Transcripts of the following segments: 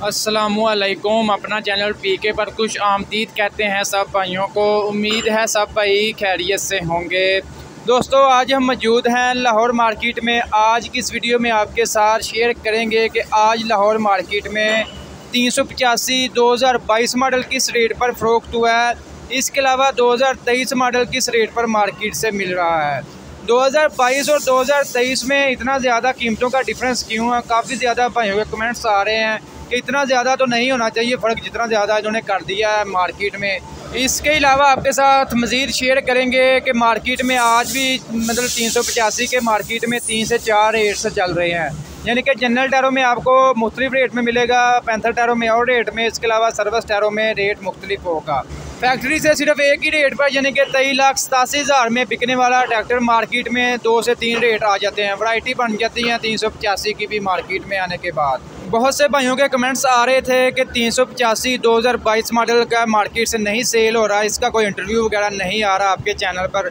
अस्सलामुअलैकुम। अपना चैनल पीके पर खुश आमदीद कहते हैं सब भाइयों को। उम्मीद है सब भाई खैरियत से होंगे। दोस्तों आज हम मौजूद हैं लाहौर मार्केट में। आज की इस वीडियो में आपके साथ शेयर करेंगे कि आज लाहौर मार्केट में 385 2022 मॉडल किस रेट पर फ़रोख्त हुआ है। इसके अलावा 2023 मॉडल किस रेट पर मार्केट से मिल रहा है। 2022 और 2023 में इतना ज़्यादा कीमतों का डिफरेंस क्यों है। काफ़ी ज़्यादा भाइयों के कमेंट्स आ रहे हैं कि इतना ज़्यादा तो नहीं होना चाहिए फ़र्क, जितना ज़्यादा इन्होंने कर दिया है मार्केट में। इसके अलावा आपके साथ मज़ीद शेयर करेंगे कि मार्केट में आज भी मतलब 385 के मार्केट में 3 से 4 रेट से चल रहे हैं। यानी कि जनरल टायरों में आपको मुख्तलिफ रेट में मिलेगा, पैंथर टायरों में और रेट में, इसके अलावा सर्विस टायरों में रेट मुख्तलिफ होगा। फैक्ट्री से सिर्फ एक ही रेट पर यानी कि 23,87,000 में बिकने वाला ट्रैक्टर मार्केट में 2 से 3 रेट आ जाते हैं। वैरायटी बन जाती हैं 385 की भी मार्केट में आने के बाद। बहुत से भाइयों के कमेंट्स आ रहे थे कि 385 2022 मॉडल का मार्केट से नहीं सेल हो रहा, इसका कोई इंटरव्यू वगैरह नहीं आ रहा आपके चैनल पर।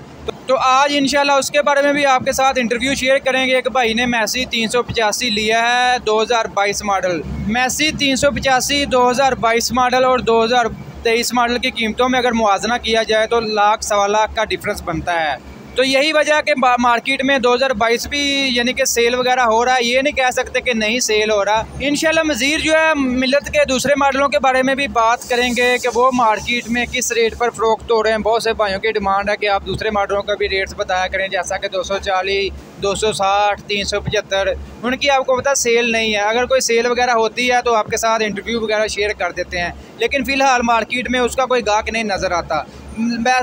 तो आज इंशाल्लाह उसके बारे में भी आपके साथ इंटरव्यू शेयर करेंगे। एक भाई ने मैसी 385 लिया है 2022 मॉडल। मैसी 385 2022 मॉडल और 2023 मॉडल की कीमतों में अगर मुआवजा किया जाए तो लाख सवा लाख का डिफरेंस बनता है। तो यही वजह कि मार्केट में 2022 भी यानी कि सेल वगैरह हो रहा है। ये नहीं कह सकते कि नहीं सेल हो रहा। इंशाल्लाह मज़ीद जो है मिलत के दूसरे मॉडलों के बारे में भी बात करेंगे कि वो मार्केट में किस रेट पर फ़रोख्त हो रहे हैं। बहुत से भाइयों की डिमांड है कि आप दूसरे मॉडलों का भी रेट्स बताया करें, जैसा कि 240, 260, 375। उनकी आपको पता सेल नहीं है। अगर कोई सेल वगैरह होती है तो आपके साथ इंटरव्यू वगैरह शेयर कर देते हैं, लेकिन फ़िलहाल मार्केट में उसका कोई गाहक नहीं नज़र आता।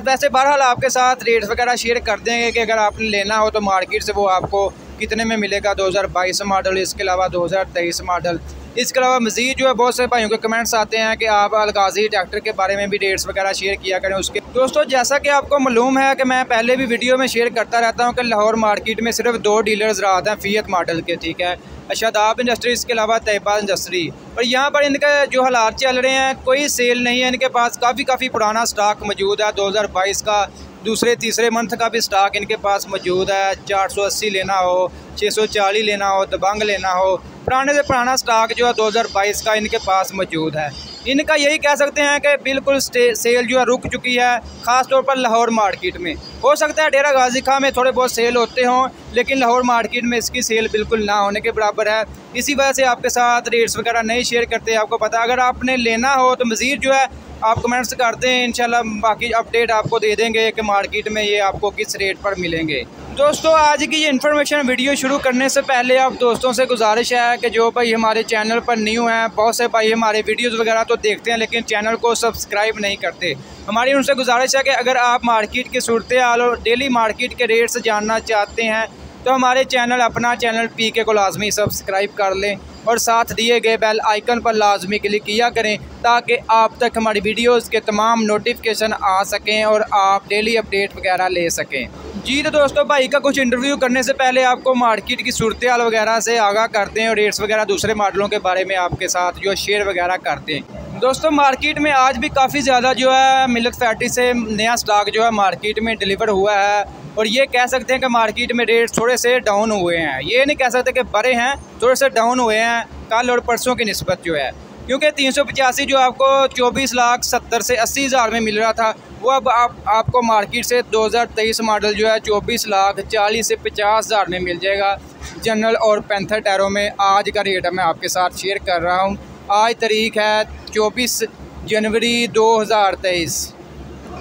वैसे बहरहाल आपके साथ रेट्स वगैरह शेयर कर देंगे कि अगर आपने लेना हो तो मार्केट से वो आपको कितने में मिलेगा 2022 मॉडल, इसके अलावा 2023 मॉडल। इसके अलावा मज़ीद जो है बहुत से भाइयों के कमेंट्स आते हैं कि आप अलगाज़ी ट्रैक्टर के बारे में भी रेट्स वगैरह शेयर किया करें उसके। दोस्तों जैसा कि आपको मालूम है कि मैं पहले भी वीडियो में शेयर करता रहता हूं कि लाहौर मार्केट में सिर्फ 2 डीलर्स रहते हैं फ़ियत मॉडल के, ठीक है, शादाब इंडस्ट्री, इसके अलावा तैयबा इंडस्ट्री। और यहाँ पर इनके जो हालात चल रहे हैं कोई सेल नहीं है। इनके पास काफ़ी पुराना स्टॉक मौजूद है। 2022 का दूसरे तीसरे मंथ का भी स्टॉक इनके पास मौजूद है। 480 लेना हो, 640 लेना हो, दबंग लेना हो, पुराने से पुराना स्टॉक जो है 2022 का इनके पास मौजूद है। इनका यही कह सकते हैं कि बिल्कुल सेल जो है रुक चुकी है, ख़ास तौर पर लाहौर मार्केट में। हो सकता है डेरा गाजी खां में थोड़े बहुत सेल होते हों, लेकिन लाहौर मार्केट में इसकी सेल बिल्कुल ना होने के बराबर है। इसी वजह से आपके साथ रेट्स वगैरह नहीं शेयर करते। आपको पता अगर आपने लेना हो तो मज़ीद जो है आप कमेंट्स करते हैं, इंशाल्लाह बाकी अपडेट आपको दे देंगे कि मार्केट में ये आपको किस रेट पर मिलेंगे। दोस्तों आज की ये इन्फॉर्मेशन वीडियो शुरू करने से पहले आप दोस्तों से गुजारिश है कि जो भाई हमारे चैनल पर न्यू हैं, बहुत से भाई हमारे वीडियोस वगैरह तो देखते हैं लेकिन चैनल को सब्सक्राइब नहीं करते। हमारी उनसे गुजारिश है कि अगर आप मार्केट की सूरत हाल और डेली मार्केट के रेट्स जानना चाहते हैं तो हमारे चैनल अपना चैनल पीके को लाजमी सब्सक्राइब कर लें और साथ दिए गए बेल आइकन पर लाजमी क्लिक किया करें ताकि आप तक हमारी वीडियोस के तमाम नोटिफिकेशन आ सकें और आप डेली अपडेट वगैरह ले सकें। जी तो दोस्तों भाई का कुछ इंटरव्यू करने से पहले आपको मार्केट की सूरत हाल वगैरह से आगाह करते हैं और रेट्स वगैरह दूसरे मॉडलों के बारे में आपके साथ जो शेयर वगैरह करते हैं। दोस्तों मार्केट में आज भी काफ़ी ज़्यादा जो है मिल्क फैक्ट्री से नया स्टॉक जो है मार्केट में डिलीवर हुआ है और ये कह सकते हैं कि मार्केट में रेट थोड़े से डाउन हुए हैं। ये नहीं कह सकते कि बढ़े हैं, थोड़े से डाउन हुए हैं कल और परसों की निस्बत जो है, क्योंकि 385 जो आपको 24,70,000 से 80,000 में मिल रहा था वो अब आपको मार्केट से 2023 मॉडल जो है 24,40,000 से 50,000 में मिल जाएगा। जनरल और पैंथर टायरों में आज का रेट मैं आपके साथ शेयर कर रहा हूँ। आज तारीख है 24 जनवरी 2023।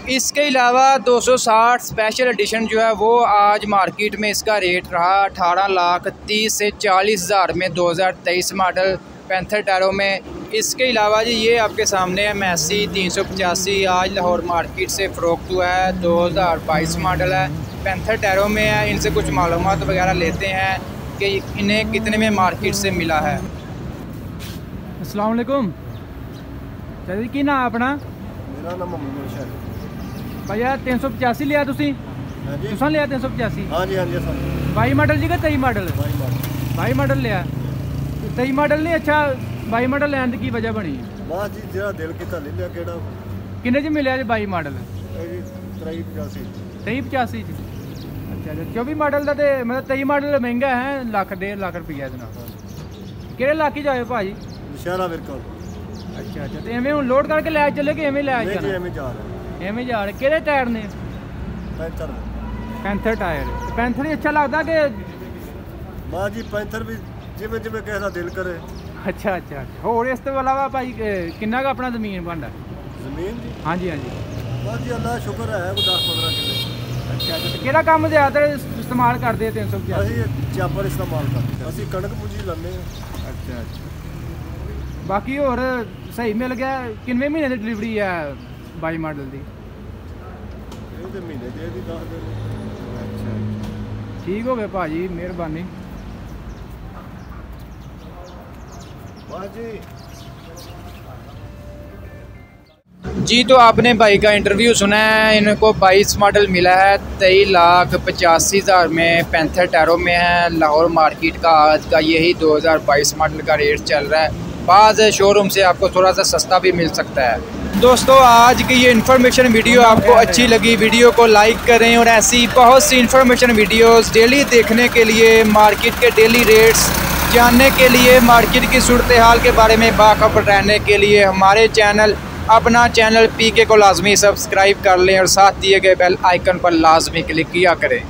इसके अलावा 260 स्पेशल एडिशन जो है वो आज मार्केट में इसका रेट रहा 18,30,000 से 40,000 में 2023 मॉडल पैंथर टायरों में। इसके अलावा जी ये आपके सामने है मैसी 385 आज लाहौर मार्केट से फ़रोख्त हुआ है, 2022 मॉडल है, पैंथर टायरों में है। इनसे कुछ मालूमात वगैरह लेते हैं कि इन्हें कितने में मार्केट से मिला है। अस्सलाम वालेकुम जी, की नाम अपना? मेरा नाम मोहम्मद शरीफ। भैया 385 लिया तुसी? तुसा लिया 385? हाँ जी 22 मॉडल जी का 23 मॉडल? 22 मॉडल लिया। 23 मॉडल नहीं अच्छा 22 मॉडल लैन की वजह बनी? बस जी जरा दिल किता ले लिया। केड़ा किन्ने च मिले 22 मॉडल? 2385। 2385 अच्छा 24 मॉडल का तो मतलब 23 मॉडल महंगा है, लाख 1.5 लाख रुपया। केड़े इलाके जाए भाजी? शहरा विरका। अच्छा अच्छा, तो एवें हुण लोड करके लै चले कि एवें लै नहीं जी, जाना? एवें जा रहे। एवें जा रहे। किहड़े टायर ने? पैंथर। Panther tyre. पैंथर ही अच्छा लगदा कि? बस जी पैंथर भी जिवें जिवें किसी दा दिल करे। अच्छा अच्छा, होर इस तो अलावा भाई किन्ना का अपना जमीन बनदा? जमीन जी? हाँ जी हाँ जी। बस जी अल्लाह शुक्र है कोई 10-15 किले। अच्छा अच्छा, तो किहड़ा काम ज़्यादातर इस्तेमाल करदे 385? ਅਸੀਂ ਚਾਪਰ ਇਸਤੇਮਾਲ ਕਰਦੇ। ਅਸੀਂ ਕਣਕ ਪੂੰਜੀ ਲਾਉਂਦੇ ਹਾਂ। अच्छा अच्छा, बाकी होर सही मिल गया। किन्ने महीने की डिलीवरी है 22 मॉडल की? ਇਹ ਤੇ ਮਹੀਨੇ ਦੇ ਵੀ 10 ਦਿਨ। अच्छा, ठीक हो गया भाजी, मेहरबानी। बस जी। जी तो आपने भाई का इंटरव्यू सुना है। इनको 22 मॉडल मिला है 23,85,000 में, पैंथर टायरों में है। लाहौर मार्केट का आज का यही 2022 मॉडल का रेट चल रहा है। बाज़ शोरूम से आपको थोड़ा सा सस्ता भी मिल सकता है। दोस्तों आज की ये इन्फॉर्मेशन वीडियो आपको अच्छी लगी, वीडियो को लाइक करें और ऐसी बहुत सी इन्फॉर्मेशन वीडियोस डेली देखने के लिए, मार्केट के डेली रेट्स जानने के लिए, मार्केट की सूरत हाल के बारे में बाखबर रहने के लिए हमारे अपना चैनल पीके को लाजमी सब्सक्राइब कर लें और साथ दिए गए बेल आइकन पर लाजमी क्लिक किया करें।